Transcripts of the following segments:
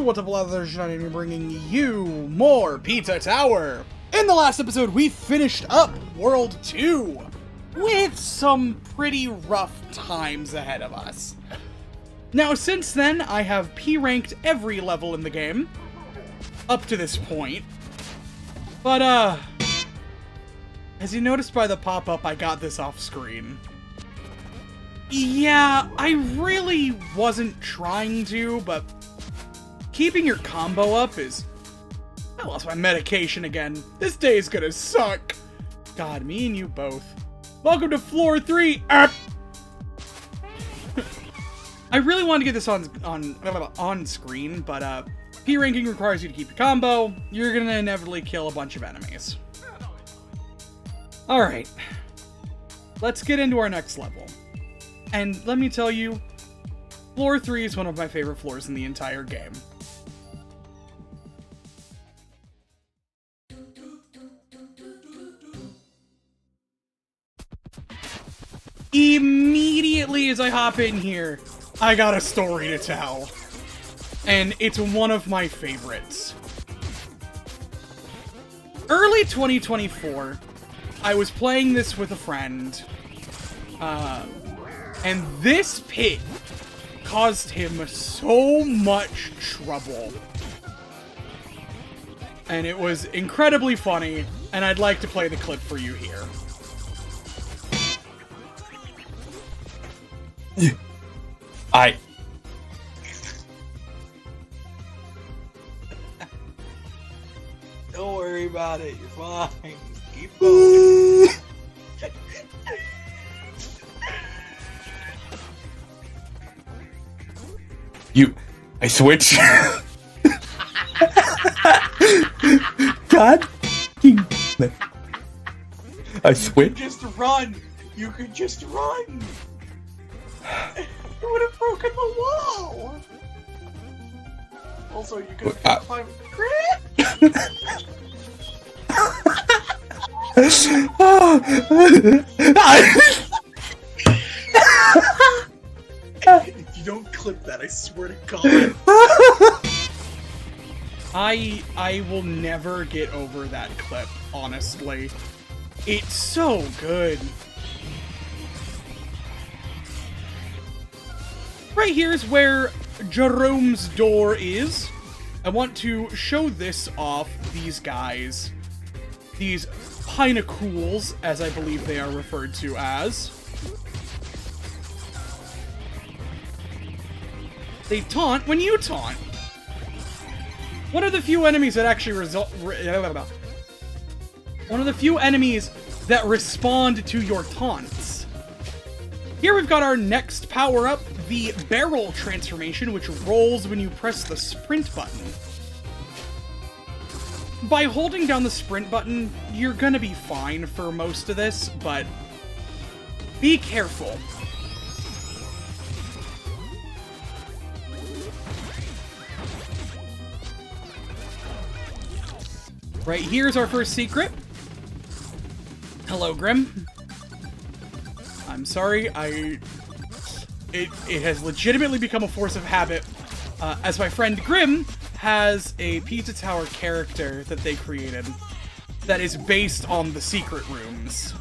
what's up, others? I'm bringing you more Pizza Tower. In the last episode, we finished up World 2 with some pretty rough times ahead of us. Now, since then, I have P-ranked every level in the game up to this point. But, as you noticed by the pop-up, I got this off screen. Yeah, I really wasn't trying to, but keeping your combo up is... I lost my medication again. This day is gonna suck. God, me and you both. Welcome to floor 3. I really wanted to get this on screen, but P ranking requires you to keep your combo. You're gonna inevitably kill a bunch of enemies. Alright. Let's get into our next level. And let me tell you, floor 3 is one of my favorite floors in the entire game. Immediately as I hop in here, I got a story to tell. And it's one of my favorites. Early 2024, I was playing this with a friend. And this pit caused him so much trouble. And it was incredibly funny, and I'd like to play the clip for you here. Don't worry about it, you're fine. Keep going. I switch. God. I switch. Just run. You could just run. You would have broken the wall. Also, you could climb the grid. If you don't clip that, I swear to God. I will never get over that clip, honestly. It's so good. Right here is where Jerome's door is. I want to show this off, these guys. These pinnacles, as I believe they are referred to as. They taunt when you taunt. One of the few enemies that actually one of the few enemies that respond to your taunts. Here we've got our next power-up, the barrel transformation, which rolls when you press the sprint button. By holding down the sprint button, you're gonna be fine for most of this, but be careful. Right here's our first secret. Hello, Grim. I'm sorry, it has legitimately become a force of habit, as my friend Grim has a Pizza Tower character that they created that is based on the secret rooms.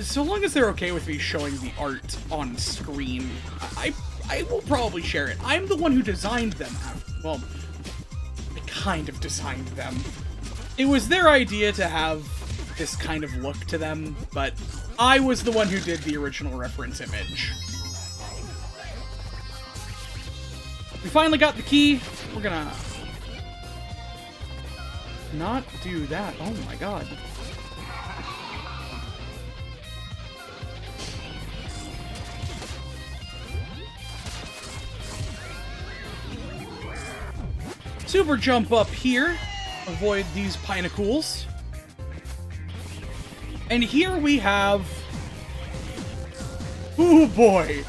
So long as they're okay with me showing the art on screen, I will probably share it. I'm the one who designed them. Well, I kind of designed them. It was their idea to have this kind of look to them, but I was the one who did the original reference image. We finally got the key. We're gonna not do that. Oh my god. Super jump up here. Avoid these pinnacles. And here we have... oh boy!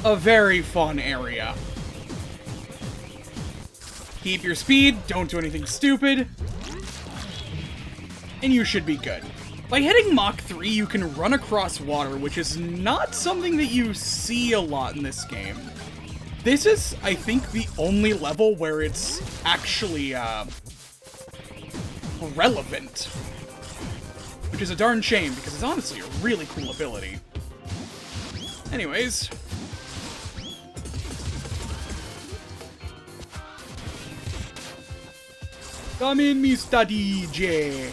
A very fun area. Keep your speed, don't do anything stupid, and you should be good. By hitting Mach 3, you can run across water, which is not something that you see a lot in this game. This is, I think, the only level where it's actually, relevant. Which is a darn shame, because it's honestly a really cool ability. Anyways. Come in, Mr. DJ.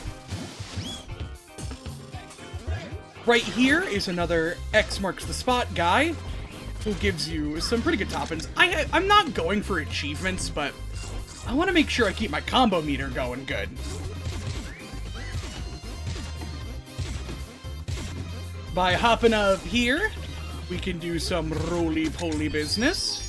Right here is another X marks the spot guy, who gives you some pretty good top-ins. I'm not going for achievements, but I want to make sure I keep my combo meter going good. By hopping up here, we can do some roly-poly business.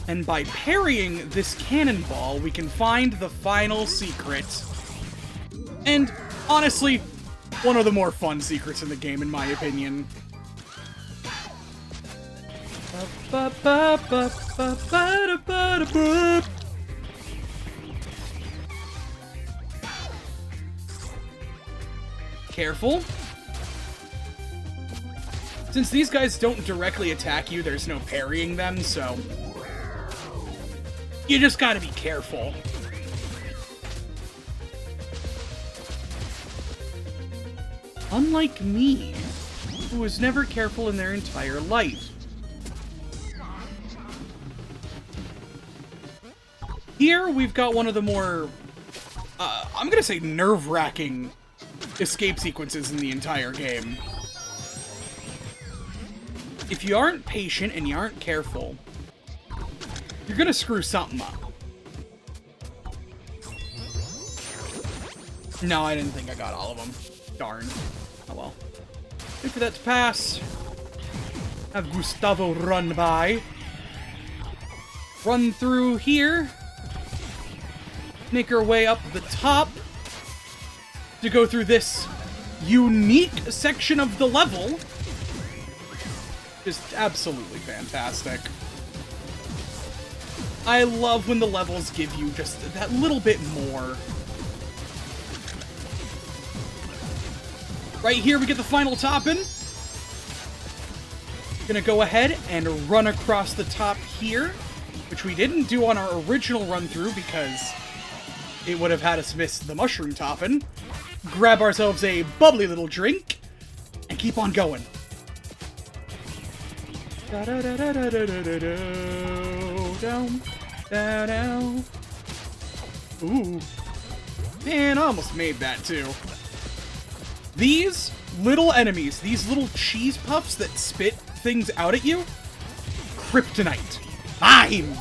And by parrying this cannonball, we can find the final secret. And honestly, one of the more fun secrets in the game, in my opinion. Careful. Since these guys don't directly attack you, there's no parrying them, so you just gotta be careful. Unlike me, who was never careful in their entire life. Here, we've got one of the more, I'm gonna say nerve-wracking escape sequences in the entire game. If you aren't patient and you aren't careful, you're gonna screw something up. No, I didn't think I got all of them. Darn. Oh well. Wait for that to pass. Have Gustavo run by. Run through here. Make our way up the top. To go through this unique section of the level. Just absolutely fantastic. I love when the levels give you just that little bit more. Right here, we get the final top-in. Gonna go ahead and run across the top here, which we didn't do on our original run-through because it would have had us miss the mushroom top-in. Grab ourselves a bubbly little drink, and keep on going. Down, down, down. Ooh. Man, I almost made that too. These little enemies, these little cheese puffs that spit things out at you, kryptonite. Mine!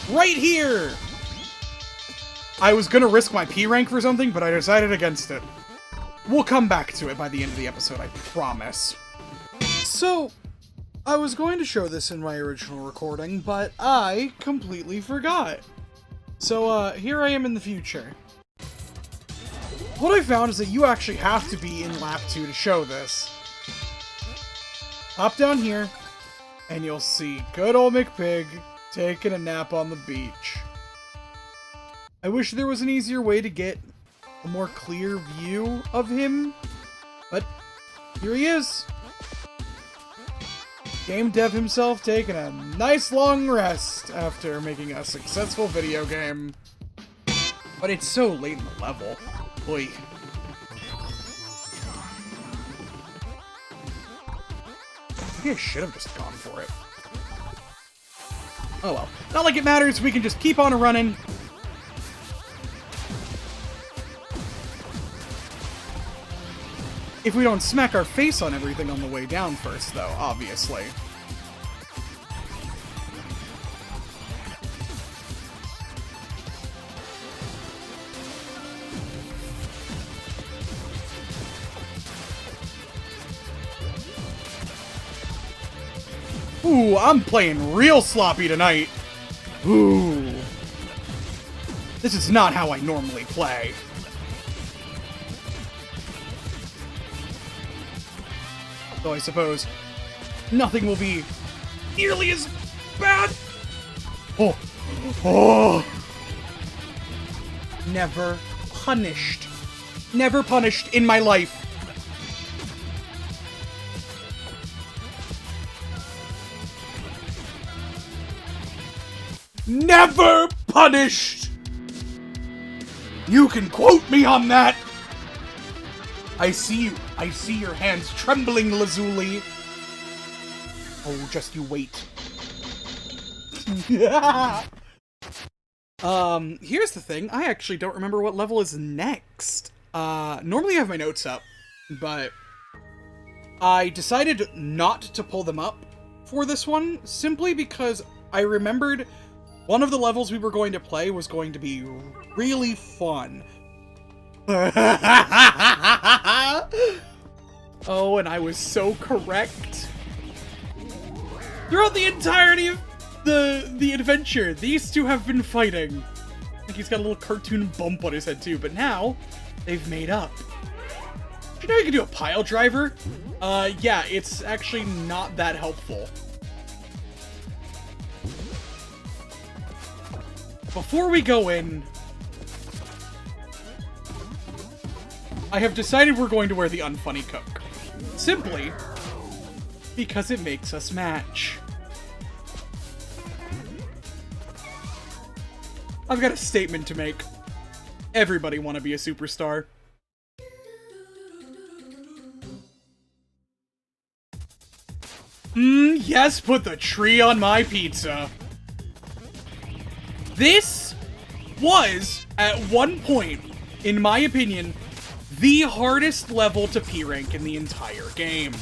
Right here! I was gonna risk my P rank for something, but I decided against it. We'll come back to it by the end of the episode, I promise. So, I was going to show this in my original recording, but I completely forgot. So, here I am in the future. What I found is that you actually have to be in lap 2 to show this. Hop down here, and you'll see good old McPig taking a nap on the beach. I wish there was an easier way to get a more clear view of him, but here he is. Game dev himself taking a nice long rest after making a successful video game. But it's so late in the level. Boy. Maybe I should have just gone for it. Oh well. Not like it matters, we can just keep on running. If we don't smack our face on everything on the way down first, though, obviously. Ooh, I'm playing real sloppy tonight. Ooh. This is not how I normally play. Though I suppose nothing will be nearly as bad. Oh. Oh. Never punished. Never punished in my life. Never punished! You can quote me on that! I see your hands trembling, Lazuli. Oh, just you wait. Here's the thing. I actually don't remember what level is next. Normally I have my notes up, but I decided not to pull them up for this one, simply because I remembered one of the levels we were going to play was going to be really fun. Oh, and I was so correct. Throughout the entirety of the adventure, these two have been fighting. I think he's got a little cartoon bump on his head too, but now they've made up. Did you know you can do a pile driver? Yeah, it's actually not that helpful. Before we go in, I have decided we're going to wear the unfunny coat. Simply because it makes us match. I've got a statement to make. Everybody want to be a superstar. Yes, put the tree on my pizza. This was, at one point, in my opinion, the hardest level to P-rank in the entire game.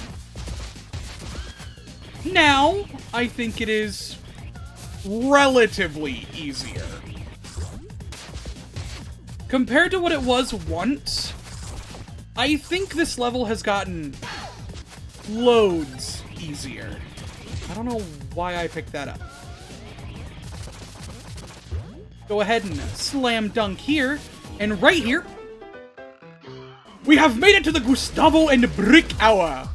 Now, I think it is relatively easier. Compared to what it was once, I think this level has gotten loads easier. I don't know why I picked that up. Go ahead and slam dunk here, and right here, we have made it to the Gustavo and Brick Hour.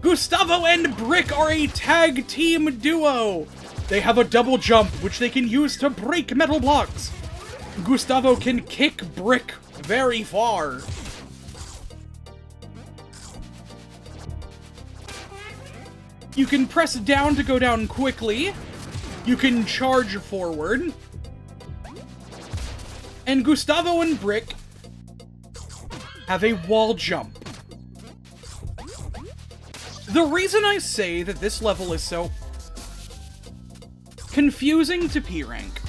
Gustavo and Brick are a tag team duo. They have a double jump, which they can use to break metal blocks. Gustavo can kick Brick very far. You can press down to go down quickly. You can charge forward. And Gustavo and Brick have a wall jump. The reason I say that this level is so confusing to P-rank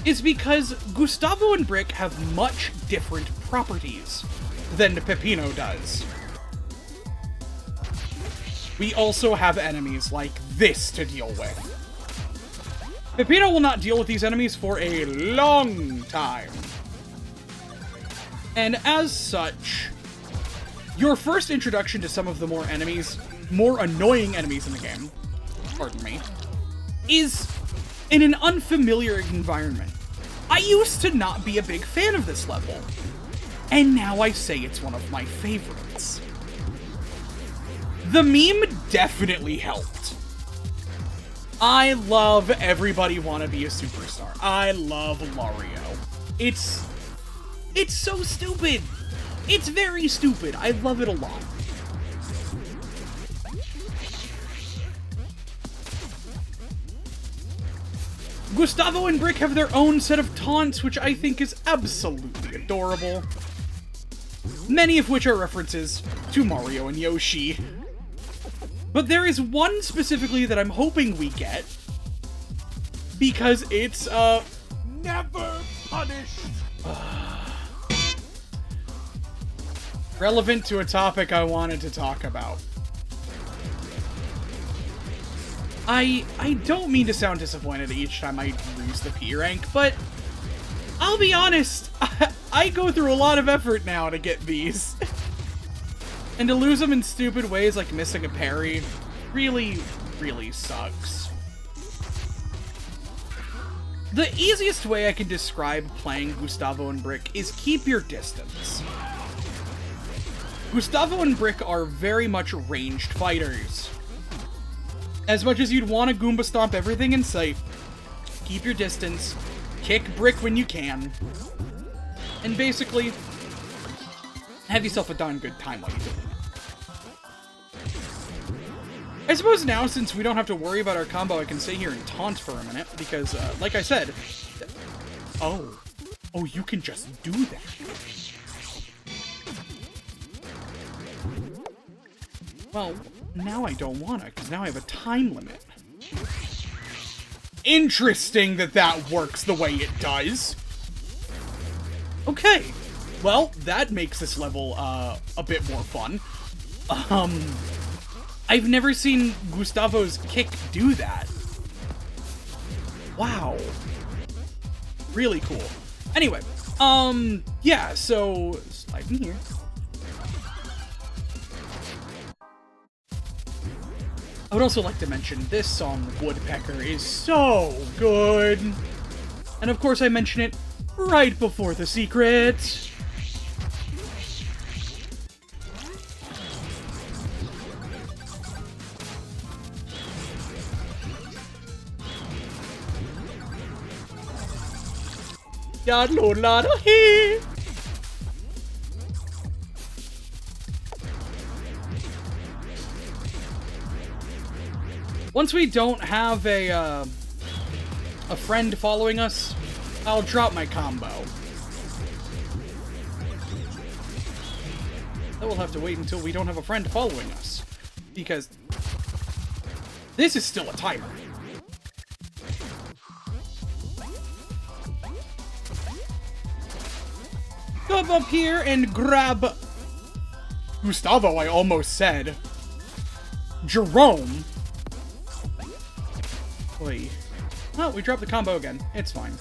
is because Gustavo and Brick have much different properties than Peppino does. We also have enemies like this to deal with. Peppino will not deal with these enemies for a long time. And as such, your first introduction to some of the more annoying enemies in the game, pardon me, is in an unfamiliar environment. I used to not be a big fan of this level, and now I say it's one of my favorites. The meme definitely helped. I love everybody wanna be a superstar. I love Lario. It's so stupid. It's very stupid. I love it a lot. Gustavo and Brick have their own set of taunts, which I think is absolutely adorable. Many of which are references to Mario and Yoshi. But there is one specifically that I'm hoping we get, because it's, never punished. Relevant to a topic I wanted to talk about. I don't mean to sound disappointed each time I lose the P rank, but I'll be honest, I go through a lot of effort now to get these. And to lose them in stupid ways like missing a parry really, really sucks. The easiest way I can describe playing Gustavo and Brick is keep your distance. Gustavo and Brick are very much ranged fighters. As much as you'd want to Goomba stomp everything in sight, keep your distance, kick Brick when you can. And basically, have yourself a darn good time while you do it. I suppose now, since we don't have to worry about our combo, I can sit here and taunt for a minute, because, like I said... Oh, you can just do that. Well, now I don't wanna, because now I have a time limit. Interesting that that works the way it does. Okay, well, that makes this level, a bit more fun. I've never seen Gustavo's kick do that. Wow. Really cool. Anyway, yeah, so slide in here. I would also like to mention this song, Woodpecker, is so good. And of course I mention it right before the secret. Once we don't have a friend following us, I'll drop my combo. Then we'll have to wait until we don't have a friend following us, because this is still a timer. Come up here and grab Gustavo, I almost said. Jerome. Oi. Oh, we dropped the combo again. It's fine.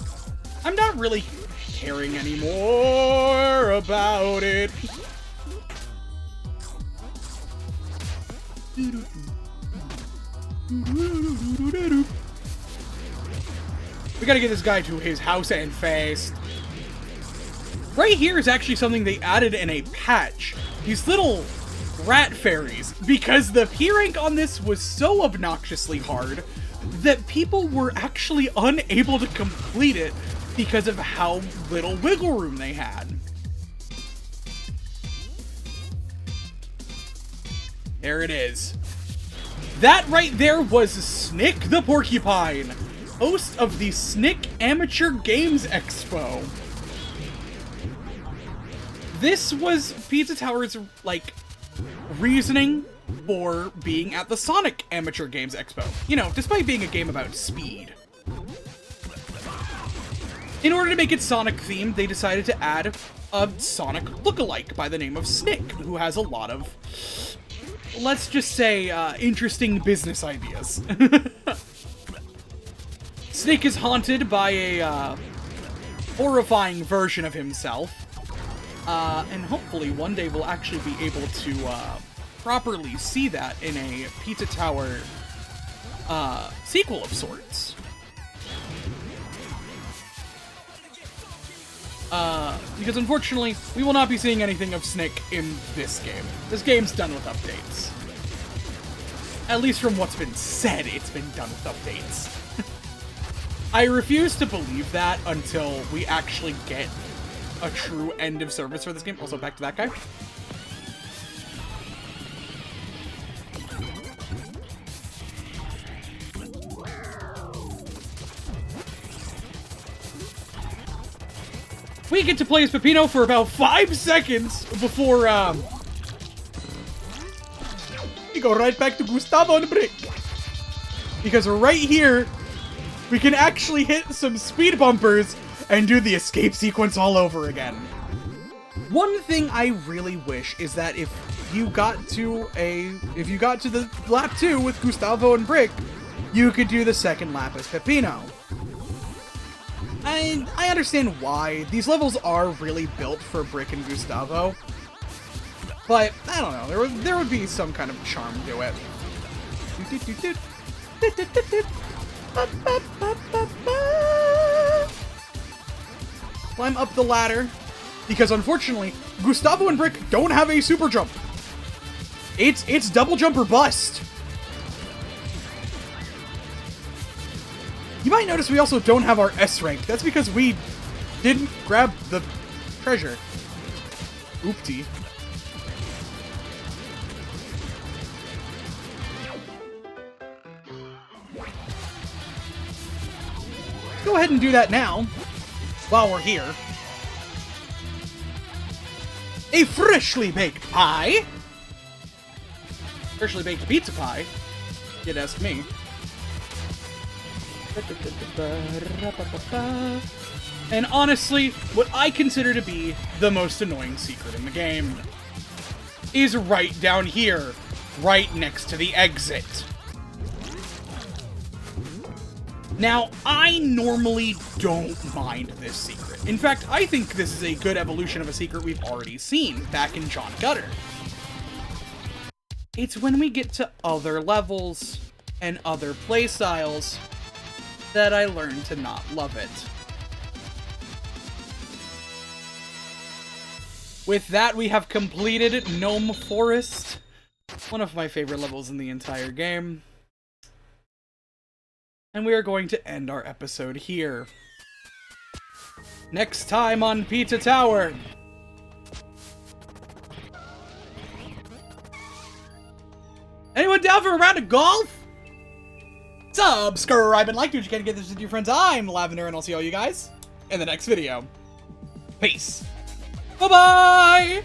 I'm not really caring anymore about it. We gotta get this guy to his house and fast. Right here is actually something they added in a patch. These little rat fairies. Because the P rank on this was so obnoxiously hard that people were actually unable to complete it because of how little wiggle room they had. There it is. That right there was Snick the Porcupine, host of the Snick Amateur Games Expo. This was Pizza Tower's, like, reasoning for being at the Sonic Amateur Games Expo. You know, despite being a game about speed. In order to make it Sonic themed, they decided to add a Sonic lookalike by the name of Snick, who has a lot of, let's just say, interesting business ideas. Snick is haunted by a horrifying version of himself. And hopefully one day we'll actually be able to properly see that in a Pizza Tower sequel of sorts. Because unfortunately, we will not be seeing anything of Snick in this game. This game's done with updates. At least from what's been said, it's been done with updates. I refuse to believe that until we actually get a true end of service for this game. Also, back to that guy. We get to play as Peppino for about 5 seconds before, we go right back to Gustavo and Brick. Because right here, we can actually hit some speed bumpers and do the escape sequence all over again. One thing I really wish is that if you got to the lap 2 with Gustavo and Brick, you could do the second lap as Peppino. I understand why. These levels are really built for Brick and Gustavo. But, I don't know, there would be some kind of charm to it. Climb up the ladder, because unfortunately, Gustavo and Brick don't have a super jump. It's double jump or bust. You might notice we also don't have our S rank. That's because we didn't grab the treasure. Oopty. Go ahead and do that now, while we're here. A freshly baked pie. Freshly baked pizza pie, if you'd ask me. And honestly, what I consider to be the most annoying secret in the game is right down here, right next to the exit. Now, I normally don't mind this secret. In fact, I think this is a good evolution of a secret we've already seen back in John Gutter. It's when we get to other levels and other playstyles that I learn to not love it. With that, we have completed Gnome Forest, one of my favorite levels in the entire game. And we are going to end our episode here. Next time on Pizza Tower. Anyone down for a round of golf? Subscribe and like, do what you can to get this with your friends. I'm Lavender, and I'll see all you guys in the next video. Peace. Bye-bye!